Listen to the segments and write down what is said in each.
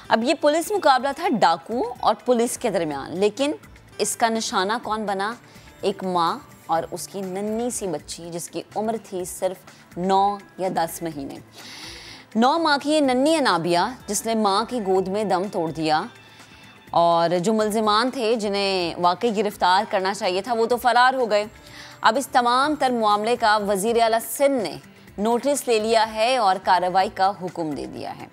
अब ये पुलिस मुकाबला था डाकुओं और पुलिस के दरमियान, लेकिन इसका निशाना कौन बना? एक माँ और उसकी नन्ही सी बच्ची जिसकी उम्र थी सिर्फ 9 या 10 महीने। 9 माह की ये नन्ही अनाबिया जिसने माँ की गोद में दम तोड़ दिया, और जो मुल्जिमान थे जिन्हें वाकई गिरफ्तार करना चाहिए था वो तो फरार हो गए। अब इस तमाम तर मामले का वज़ीर आला सिंध ने नोटिस ले लिया है और कार्रवाई का हुक्म दे दिया है।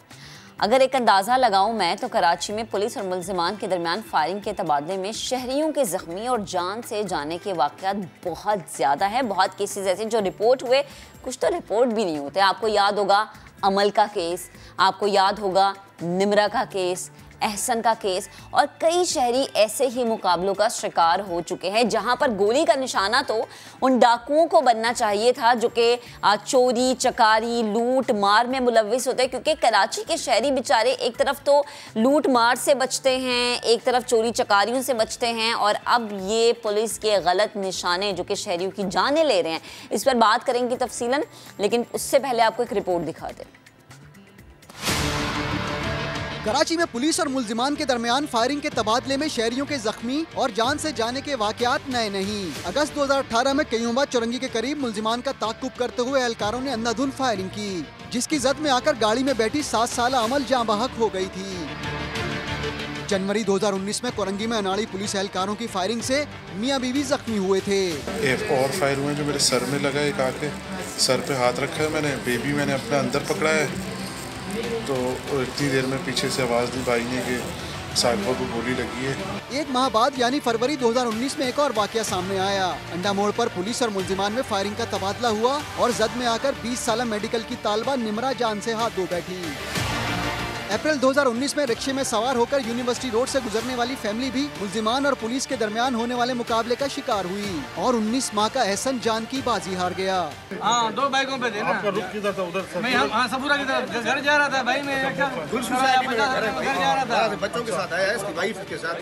अगर एक अंदाज़ा लगाऊं मैं तो कराची में पुलिस और मुल्जिमान के दरमियान फायरिंग के तबादले में शहरियों के ज़ख्मी और जान से जाने के वाक़यात बहुत ज़्यादा हैं। बहुत केसेस ऐसे जो रिपोर्ट हुए, कुछ तो रिपोर्ट भी नहीं होते। आपको याद होगा अमल का केस, आपको याद होगा निमरा का केस, एहसन का केस, और कई शहरी ऐसे ही मुकाबलों का शिकार हो चुके हैं जहां पर गोली का निशाना तो उन डाकुओं को बनना चाहिए था जो कि चोरी चकारी लूट मार में मुलव्विस होते हैं। क्योंकि कराची के शहरी बेचारे एक तरफ तो लूट मार से बचते हैं, एक तरफ चोरी चकारियों से बचते हैं, और अब ये पुलिस के गलत निशाने जो कि शहरियों की जानें ले रहे हैं, इस पर बात करेंगे तफसीलन। लेकिन उससे पहले आपको एक रिपोर्ट दिखा दें। कराची में पुलिस और मुल्जिमान के दरमियान फायरिंग के तबादले में शहरियों के जख्मी और जान से जाने के वाकयात नए नहीं। अगस्त 2018 में कयूंबा चौरंगी के करीब मुल्जिमान का ताक़ुब करते हुए एहलकारों ने अंधाधुंध फायरिंग की, जिसकी जद में आकर गाड़ी में बैठी 7 साला अमल जाँ बहक हो गई थी। जनवरी 2019 में कोरंगी में अनाड़ी पुलिस एहलकारों की फायरिंग से मियाँ बीवी जख्मी हुए थे। एक और फायर हुए जो मेरे सर में लगा, एक आके सर पे हाथ रखा है मैंने, बेबी मैंने अपने अंदर पकड़ा है, तो इतनी देर में पीछे से आवाज़ दी भाई ने कि साहिबा को गोली लगी है। एक माह बाद यानी फरवरी 2019 में एक और वाकया सामने आया। अंडा मोड़ पर पुलिस और मुल्जिमान में फायरिंग का तबादला हुआ और जद में आकर 20 साला मेडिकल की तालबा निमरा जान से हाथ धो बैठी। अप्रैल 2019 में रिक्शे में सवार होकर यूनिवर्सिटी रोड से गुजरने वाली फैमिली भी मुल्जिमान और पुलिस के दरमियान होने वाले मुकाबले का शिकार हुई और 19 माह का एहसन जान की बाजी हार गया। हाँ, 2 बाइकों पे थे ना। आपका रुख किधर था? उधर से मैं सबूरा की तरफ घर जा रहा था भाई, मैं घर जा रहा था, बच्चों के साथ आया है, इसकी वाइफ के साथ।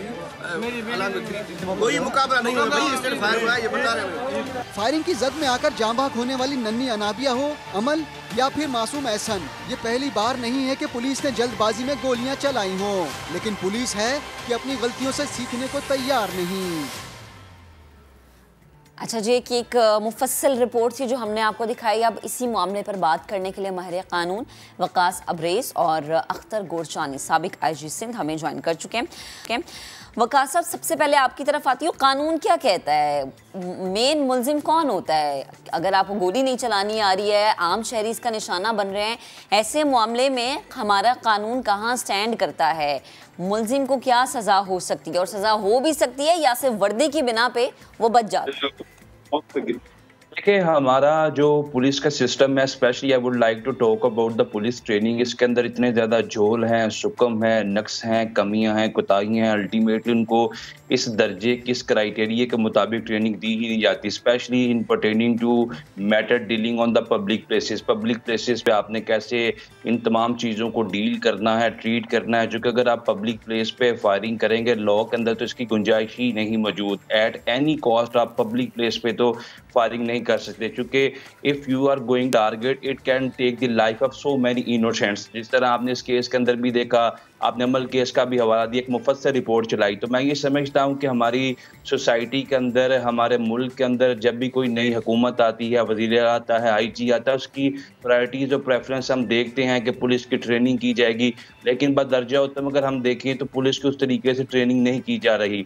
कोई मुकाबला नहीं हुआ भाई, इसने फायर हुआ है, ये बता रहे हैं। फायरिंग की जद में आकर जाँ बहक होने वाली नन्ही अनाबिया हो, अमल या फिर मासूम एहसन, ये पहली बार नहीं है कि पुलिस ने जल्दबाजी में गोलियां चलाई हों, लेकिन पुलिस है कि अपनी गलतियों से सीखने को तैयार नहीं। अच्छा जी, कि एक मुफस्सल रिपोर्ट थी जो हमने आपको दिखाई। अब इसी मामले पर बात करने के लिए माहिर कानून वकास अब्रेस और अख्तर गोरचानी साबिक IG सिंध हमें ज्वाइन कर चुके हैं। वकास साहब, सबसे पहले आपकी तरफ आती हूँ, कानून क्या कहता है? मेन मुल्जिम कौन होता है? अगर आपको गोली नहीं चलानी आ रही है, आम शहरी इसका निशाना बन रहे हैं, ऐसे मामले में हमारा कानून कहाँ स्टैंड करता है? मुल्जिम को क्या सज़ा हो सकती है, और सज़ा हो भी सकती है या सिर्फ वर्दी की बिना पे वो बच जाता है? देखिए, हमारा जो पुलिस का सिस्टम है, specially I would like to talk about the police training, इसके अंदर इतने ज़्यादा झोल हैं, सुकम है, नक्स हैं, कमियां हैं, कोताहियां हैं। अल्टीमेटली उनको इस दर्जे किस क्राइटेरिया के मुताबिक ट्रेनिंग दी ही नहीं जाती, specially in pertaining to matter dealing on the public places. Public places पे आपने कैसे इन तमाम चीज़ों को डील करना है, ट्रीट करना है, जो कि अगर आप पब्लिक प्लेस पे फायरिंग करेंगे लॉ के अंदर तो इसकी गुंजाइश ही नहीं मौजूद। एट एनी कॉस्ट आप पब्लिक प्लेस पे तो फायरिंग नहीं कर सकते, क्योंकि if you are going target it can take the life of so many innocents. जिस तरह आपने इस केस के अंदर भी देखा, आपने अमल केस का भी हवाला दिया, एक मुफस्सल रिपोर्ट चलाई। तो मैं ये समझता हूँ कि हमारी सोसाइटी के अंदर, हमारे मुल्क के अंदर जब भी कोई नई हुकूमत आती है, वज़ीर आता है, IG आता है, उसकी प्रायोरिटीज़ और प्रेफरेंस हम देखते हैं कि पुलिस की ट्रेनिंग की जाएगी, लेकिन बदर्जा उत्तम अगर हम देखें तो पुलिस की उस तरीके से ट्रेनिंग नहीं की जा रही।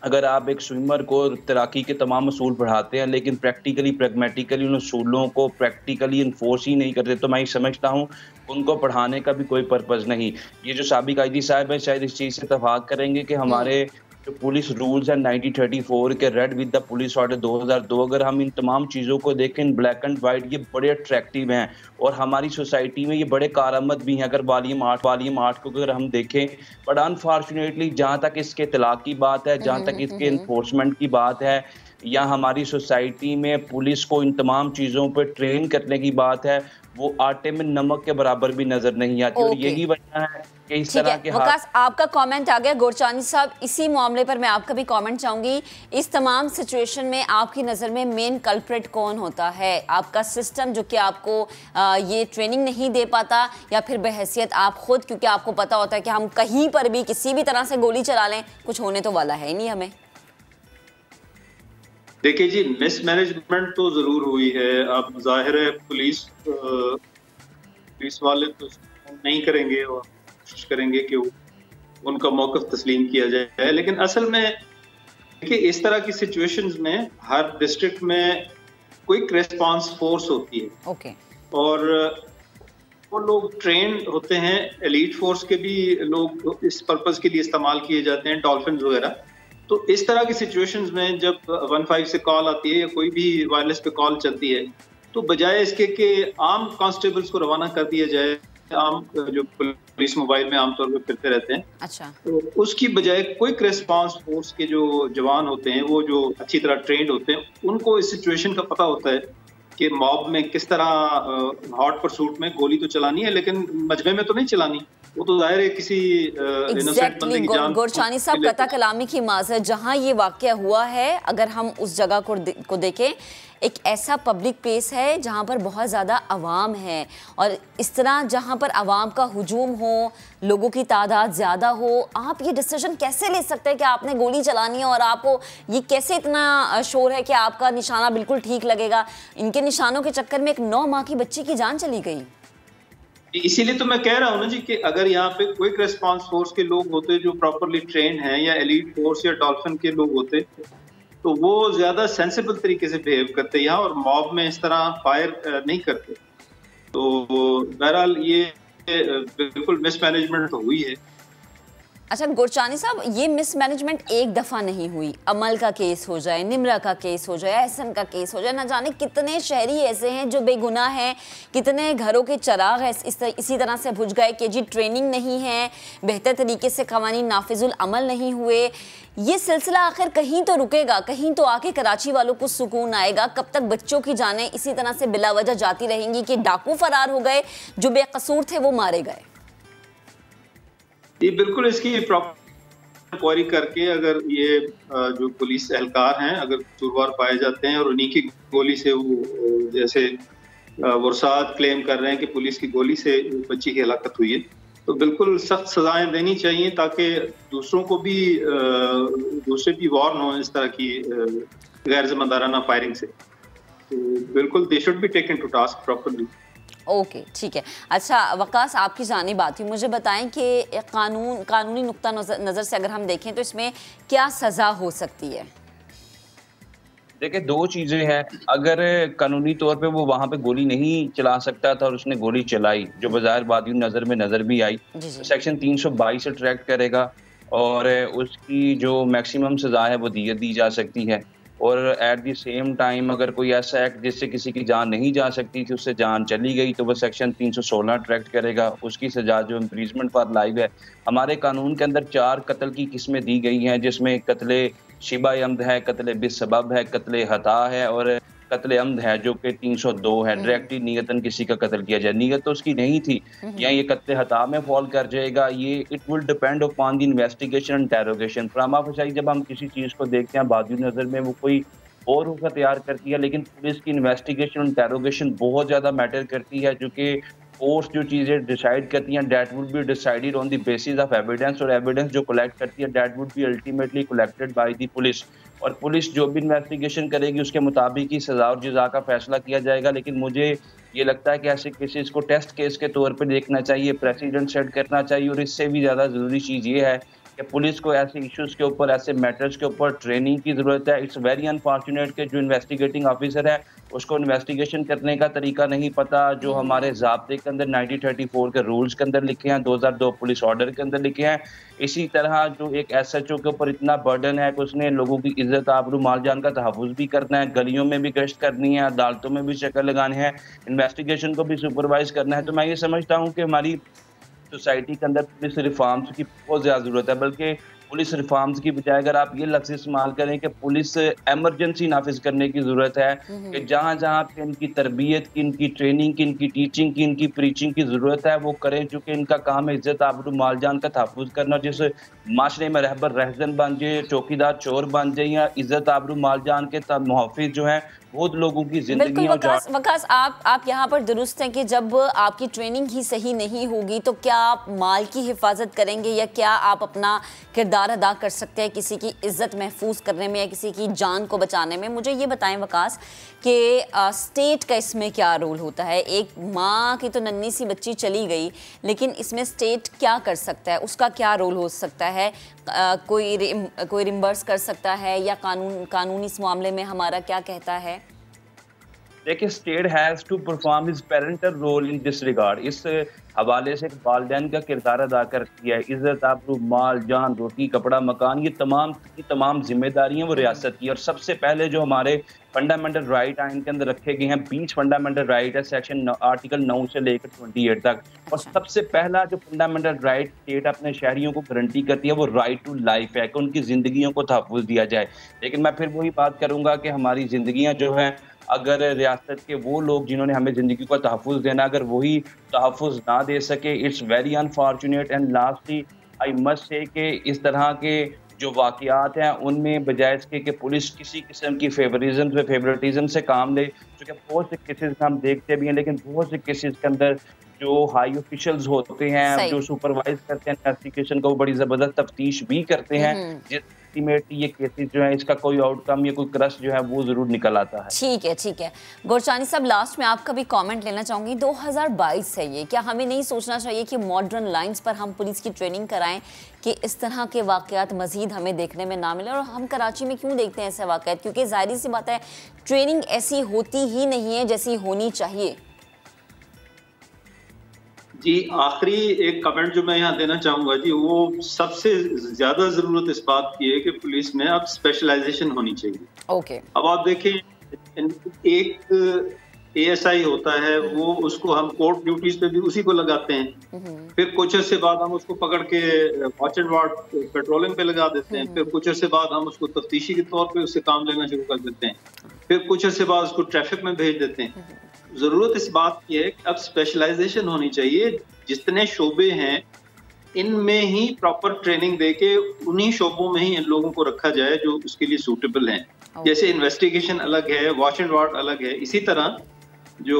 अगर आप एक स्विमर को तैराकी के तमाम असूल पढ़ाते हैं लेकिन प्रैक्टिकली प्रैग्मेटिकली उन असूलों को प्रैक्टिकली इन्फोर्स ही नहीं करते, तो मैं समझता हूँ उनको पढ़ाने का भी कोई पर्पज़ नहीं। ये जो साबिक IG साहब है शायद इस चीज़ से इत्तफाक करेंगे कि हमारे जो पुलिस रूल्स हैं 1934 के, read with the police order 2002, अगर हम इन तमाम चीज़ों को देखें ब्लैक एंड वाइट, ये बड़े अट्रैक्टिव हैं और हमारी सोसाइटी में ये बड़े कारआमद भी हैं। अगर वॉल्यूम 8 को अगर हम देखें, बट अनफॉर्चुनेटली जहाँ तक इसके तलाक की बात है, जहाँ तक इसके इन्फोर्समेंट की बात है, या हमारी सोसाइटी में पुलिस को इन तमाम चीज़ों पर ट्रेन करने की बात है, वो आटे में नमक के बराबर भी नजर नहीं आती। और यही वजह है कि इस तरह के वकास, आपका कमेंट आ गया। गोरचानी साहब, इसी मामले पर मैं आपका भी कमेंट चाहूंगी। इस तमाम सिचुएशन में आपकी नज़र में मेन कल्प्रिट कौन होता है? आपका सिस्टम जो कि आपको ये ट्रेनिंग नहीं दे पाता, या फिर बहैसियत आप खुद, क्योंकि आपको पता होता है कि हम कहीं पर भी किसी भी तरह से गोली चला लें, कुछ होने तो वाला है ही नहीं हमें? देखिए जी, मिसमैनेजमेंट तो जरूर हुई है। अब जाहिर है पुलिस वाले तो नहीं करेंगे और कोशिश करेंगे कि उनका मौक़िफ़ तस्लीम किया जाए, लेकिन असल में देखिए इस तरह की सिचुएशंस में हर डिस्ट्रिक्ट में क्विक रिस्पांस फोर्स होती है। ओके। और वो लोग ट्रेन होते हैं, एलीट फोर्स के भी लोग इस पर्पस के लिए इस्तेमाल किए जाते हैं, डॉल्फिन वगैरह। तो इस तरह की सिचुएशंस में जब 15 से कॉल आती है या कोई भी वायरलेस पे कॉल चलती है, तो बजाय इसके कि आम कांस्टेबल्स को रवाना कर दिया जाए, आम जो पुलिस मोबाइल में आमतौर पर फिरते रहते हैं, अच्छा, तो उसकी बजाय क्विक रिस्पांस फोर्स के जो जवान होते हैं, वो जो अच्छी तरह ट्रेंड होते हैं, उनको इस सिचुएशन का पता होता है कि मॉब में किस तरह हॉट परसूट में गोली तो चलानी है, लेकिन मजमे में तो नहीं चलानी। वो तो जाहिर है किसी एग्जैक्टली गोरचानी साहब, कता कलामी की माजरत, जहां ये वाकया हुआ है, अगर हम उस जगह को देखें, एक ऐसा पब्लिक प्लेस है जहां पर बहुत ज़्यादा आवाम है, और इस तरह जहां पर आवाम का हुजूम हो, लोगों की तादाद ज़्यादा हो, आप ये डिसीजन कैसे ले सकते हैं कि आपने गोली चलानी है, और आपको ये कैसे इतना शोर है कि आपका निशाना बिल्कुल ठीक लगेगा? इनके निशानों के चक्कर में एक 9 माह की बच्ची की जान चली गई। इसीलिए तो मैं कह रहा हूँ ना जी कि अगर यहाँ पे क्विक रिस्पांस फोर्स के लोग होते जो प्रॉपरली ट्रेन हैं, या एलीट फोर्स या डॉल्फिन के लोग होते, तो वो ज्यादा सेंसिबल तरीके से बिहेव करते यहाँ, और मॉब में इस तरह फायर नहीं करते। तो बहरहाल ये बिल्कुल मिसमैनेजमेंट तो हुई है। अच्छा गोरचानी साहब, ये मिसमैनेजमेंट एक दफ़ा नहीं हुई। अमल का केस हो जाए, निम्रा का केस हो जाए, एहसन का केस हो जाए, ना जाने कितने शहरी ऐसे हैं जो बेगुनाह हैं, कितने घरों के चिराग इसी तरह से बुझ गए कि जी ट्रेनिंग नहीं है, बेहतर तरीके से कवानीन नाफिजुल अमल नहीं हुए। ये सिलसिला आखिर कहीं तो रुकेगा, कहीं तो आके कराची वालों को सुकून आएगा। कब तक बच्चों की जानें इसी तरह से बिला वजह जाती रहेंगी कि डाकू फरार हो गए, जो बेकसूर थे वो मारे गए? ये बिल्कुल इसकी प्रॉपर इंक्वायरी करके, अगर ये जो पुलिस एहलकार हैं अगर कसूरवार पाए जाते हैं और उन्हीं की गोली से वो, जैसे वरसात क्लेम कर रहे हैं कि पुलिस की गोली से बच्ची की हलाकत हुई है, तो बिल्कुल सख्त सजाएं देनी चाहिए ताकि दूसरों को भी दूसरे भी वार्न हो इस तरह की गैर जिम्मेदाराना फायरिंग से। तो बिल्कुल they should be taken to task properly. Okay, ठीक है। अच्छा वकास, आपकी जानी बात हुई, मुझे बताएं कि कानूनी नुक्ता नज़र से अगर हम देखें तो इसमें क्या सज़ा हो सकती है? देखिए, 2 चीज़ें हैं। अगर कानूनी तौर पे वो वहाँ पे गोली नहीं चला सकता था और उसने गोली चलाई, जो बज़ाहिर बादियों नज़र में नज़र भी आई, तो सेक्शन 322 से ट्रैक्ट करेगा और उसकी जो मैक्सिमम सज़ा है वो दियत दी जा सकती है। और एट द सेम टाइम अगर कोई ऐसा एक्ट जिससे किसी की जान नहीं जा सकती थी, उससे जान चली गई, तो वह सेक्शन 316 ट्रैक्ट करेगा। उसकी सजा जो इम्प्रीजमेंट फॉर लाइफ है। हमारे कानून के अंदर 4 कत्ल की किस्में दी गई हैं, जिसमें कत्ले शिबा अमद है, कत्ले बिसबब है, कत्ले हता है और कत्ले अमद है, जो कि 302 है। डायरेक्टली नियतन किसी का कत्ल किया जाए, नियत तो उसकी नहीं थी, या ये कत्ले हता में फॉल कर जाएगा। ये it will depend upon the investigation and interrogation. फ्रामा फशाई जब हम किसी चीज़ को देखते हैं बादियों नज़र में वो कोई और रुख तैयार करती है, लेकिन पुलिस की इन्वेस्टिगेशन और इंटेरोगेशन बहुत ज़्यादा मैटर करती है, जो कि कोर्ट जो चीज़ें डिसाइड करती हैं that would be decided on the basis of evidence, और एविडेंस जो कलेक्ट करती है that would be ultimately collected by the police. और पुलिस जो भी इन्वेस्टिगेशन करेगी उसके मुताबिक ही सज़ा और जज़ा का फैसला किया जाएगा। लेकिन मुझे ये लगता है कि ऐसे केसेस को टेस्ट केस के तौर पर देखना चाहिए, प्रेसिडेंट सेट करना चाहिए। और इससे भी ज़्यादा ज़रूरी चीज़ ये है कि पुलिस को ऐसे इश्यूज़ के ऊपर, ऐसे मैटर्स के ऊपर ट्रेनिंग की ज़रूरत है। इट्स वेरी अनफॉर्चुनेट कि जो इन्वेस्टिगेटिंग ऑफिसर है उसको इन्वेस्टिगेशन करने का तरीका नहीं पता, जो हमारे ज़ाब्ते के अंदर 1934 के रूल्स के अंदर लिखे हैं, 2002 पुलिस ऑर्डर के अंदर लिखे हैं। इसी तरह जो एक SHO के ऊपर इतना बर्डन है कि उसने लोगों की इज्जत आबरू माल जान का तहफ़्फ़ुज़ भी करना है, गलियों में भी गश्त करनी है, अदालतों में भी चक्कर लगाने हैं, इन्वेस्टिगेशन को भी सुपरवाइज़ करना है। तो मैं ये समझता हूँ कि हमारी सोसाइटी के अंदर पुलिस रिफॉर्म्स की बहुत ज़्यादा ज़रूरत है, बल्कि पुलिस रिफॉर्म्स की बजाय अगर आप ये लफ्ज़ इस्तेमाल करें कि पुलिस एमरजेंसी नाफिज करने की ज़रूरत है, कि जहाँ जहाँ पे इनकी तरबियत की, इनकी ट्रेनिंग की, इनकी टीचिंग की, इनकी प्रीचिंग की ज़रूरत है वो करें, चूँकि इनका काम है इज़्ज़त आबरू माल जान का तहफ़्फ़ुज़ करना। जिस माशरे में रहबर रहज़न बन जाए, चौकीदार चोर बन जाए, या इज़्ज़त आबरू माल जान के मुहाफ़िज़ जो हैं बहुत लोगों की जिंदगी। वकास आप यहाँ पर दुरुस्त हैं कि जब आपकी ट्रेनिंग ही सही नहीं होगी तो क्या आप माल की हिफाजत करेंगे या क्या आप अपना किरदार अदा कर सकते हैं किसी की इज्जत महफूज करने में या किसी की जान को बचाने में? मुझे ये बताएं वकास कि स्टेट का इसमें क्या रोल होता है? एक माँ की तो नन्ही सी बच्ची चली गई, लेकिन इसमें स्टेट क्या कर सकता है, उसका क्या रोल हो सकता है? कोई रिम्बर्स कर सकता है या कानून इस मामले में हमारा क्या कहता है? देखिए, state has to perform his parental role in this regard. इस हवाले से वालिदैन का किरदार अदा करती है। इज़्ज़त आबरू माल जान, रोटी कपड़ा मकान, ये तमाम जिम्मेदारियाँ वो रियासत की। और सबसे पहले जो हमारे फंडामेंटल राइट आइन के अंदर रखे गए हैं 20 फंडामेंटल राइट है, सेक्शन आर्टिकल 9 से लेकर 28 तक। और सबसे पहला जो फंडामेंटल राइट स्टेट अपने शहरियों को गारंटी करती है वो राइट टू लाइफ है, कि उनकी ज़िंदगियों को तहफ़्फ़ुज़ दिया जाए। लेकिन मैं फिर वही बात करूँगा कि हमारी ज़िंदगियाँ जो हैं, अगर रियासत के वो लोग जिन्होंने हमें ज़िंदगी को तहफ़्फ़ुज़ देना, अगर वही तहफ़्फ़ुज़ ना दे सके, it's very unfortunate. And lastly I must say कि इस तरह के जो वाक़यात हैं उनमें बजाय इसके कि पुलिस किसी किस्म की फेवरेटिज़म से काम ले, क्योंकि बहुत से केसेस हम देखते भी हैं, लेकिन बहुत से केसेस के अंदर जो हाई ऑफिशियल्स होते हैं जो सुपरवाइज करते हैं इन्वेस्टिगेशन को, बड़ी ज़बरदस्त तफ्तीश भी करते हैं, अल्टीमेटली ये केसेस जो है इसका कोई आउटकम या कोई क्रश जो है वो जरूर निकल आता है। ठीक है गोरचानी साहब, लास्ट में आपका भी कमेंट लेना चाहूँगी। 2022 है ये, क्या हमें नहीं सोचना चाहिए कि मॉडर्न लाइंस पर हम पुलिस की ट्रेनिंग कराएं कि इस तरह के वाक़यात मज़ीद हमें देखने में ना मिले? और हम कराची में क्यों देखते हैं ऐसे वाक़यात? क्योंकि ज़ाहिर सी बात है ट्रेनिंग ऐसी होती ही नहीं है जैसी होनी चाहिए। जी, आखिरी एक कमेंट जो मैं यहाँ देना चाहूँगा जी, वो सबसे ज़्यादा ज़रूरत इस बात की है कि पुलिस में अब स्पेशलाइजेशन होनी चाहिए। ओके। अब आप देखें, एक ASI होता है, वो उसको हम कोर्ट ड्यूटीज पे भी उसी को लगाते हैं। फिर कुछ अर्से बाद हम उसको पकड़ के वॉच एंड वार्ड पेट्रोलिंग पे लगा देते हैं। फिर कुछ अर्से बाद हम उसको तफ्तीशी के तौर पे उससे काम लेना शुरू कर देते हैं। फिर कुछ अर्से बाद उसको ट्रैफिक में भेज देते हैं। जरूरत इस बात की है कि अब स्पेशलाइजेशन होनी चाहिए। जितने शोबे हैं इनमें ही प्रॉपर ट्रेनिंग देके उन्हीं शोबों में ही इन लोगों को रखा जाए जो उसके लिए सूटेबल हैं। जैसे इन्वेस्टिगेशन अलग है, वॉच एंड वार्ड अलग है, इसी तरह जो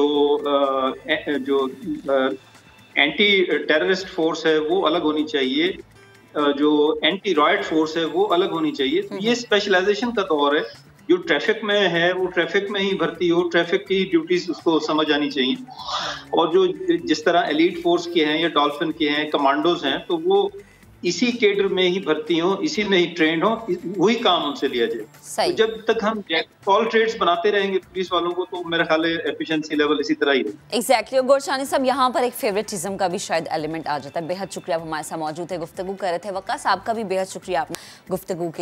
एंटी टेररिस्ट फोर्स है वो अलग होनी चाहिए, जो एंटी रॉयट फोर्स है वो अलग होनी चाहिए। तो ये स्पेशलाइजेशन का दौर है। जो ट्रैफिक में है वो ट्रैफिक में ही भर्ती हो, ट्रैफिक की ड्यूटीज उसको समझ आनी चाहिए। और जो जिस तरह एलीट फोर्स के हैं या डॉल्फिन के हैं, कमांडोज हैं, तो वो इसी केडर में ही भर्ती हो, इसी में ही ट्रेंड हो, वही काम उनसे लिया जाए। तो जब तक हम ऑल ट्रेड्स बनाते रहेंगे पुलिस वालों को, तो मेरा ख्याल है एफिशिएंसी लेवल इसी तरह ही है। एग्जैक्टली। गोरचानी साहब, यहाँ पर एक फेवरेटिज्म का भी शायद एलिमेंट आ जाता है। बेहद शुक्रिया, आप हमारे साथ मौजूद थे, गुफ्तगू कर रहे थे। वकास, आपका भी बेहद शुक्रिया, आपने गुफ्तगू के